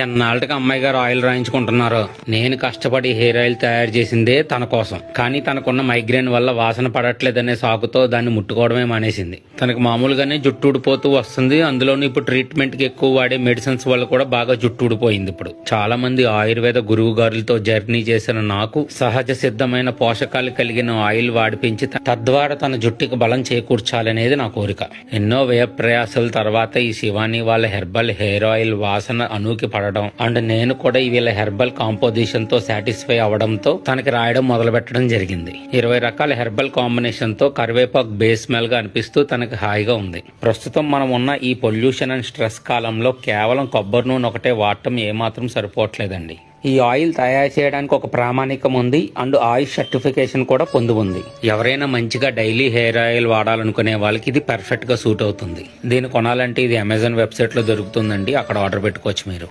ఎన్నాళ్ళకి అమ్మాయి గారు ఆయిల్ రాయించుకుంటున్నారు. నేను కష్టపడి హెయిర్ ఆయిల్ తయారు చేసిందే తన కోసం, కానీ తనకున్న మైగ్రేన్ వల్ల వాసన పడట్లేదనే సాకుతో దాన్ని ముట్టుకోవడమే మానేసింది. తనకు మామూలుగానే జుట్టు ఊడిపోతూ వస్తుంది. అందులోనూ ఇప్పుడు ట్రీట్మెంట్ కి ఎక్కువ వాడే మెడిసిన్స్ వల్ల కూడా బాగా జుట్టు ఊడిపోయింది. ఇప్పుడు చాలా మంది ఆయుర్వేద గురువు గారులతో జర్నీ చేసిన నాకు సహజ సిద్ధమైన పోషకాలు కలిగిన ఆయిల్ వాడిపించి తద్వారా తన జుట్టుకి బలం చేకూర్చాలనేది నా కోరిక. ఎన్నో వ్యయ ప్రయాసాల తర్వాత ఈ శివాని వాళ్ళ హెర్బల్ హెయిర్ ఆయిల్ వాసన అనూకి పడడం అండ్ నేను కూడా వీళ్ళ హెర్బల్ కాంపోజిషన్ తో సాటిస్ఫై అవడంతో తనకి రాయడం మొదలు పెట్టడం జరిగింది. 20 రకాల హెర్బల్ కాంబినేషన్ తో కరివేపాకు బేస్ స్మెల్ గా అనిపిస్తూ తనకి హాయిగా ఉంది. ప్రస్తుతం మనం ఉన్న ఈ పొల్యూషన్ అండ్ స్ట్రెస్ కాలంలో కేవలం కొబ్బరి నూనె ఒకటే వాడటం ఏమాత్రం సరిపోవట్లేదండి. ఈ ఆయిల్ తయారు చేయడానికి ఒక ప్రామాణికం ఉంది అండ్ ఆయిల్ సర్టిఫికేషన్ కూడా పొంది ఉంది. ఎవరైనా మంచిగా డైలీ హెయిర్ ఆయిల్ వాడాలనుకునే వాళ్ళకి ఇది పర్ఫెక్ట్ గా సూట్ అవుతుంది. దీన్ని కొనాలంటే ఇది అమెజాన్ వెబ్సైట్ లో దొరుకుతుందండి. అక్కడ ఆర్డర్ పెట్టుకోవచ్చు మీరు.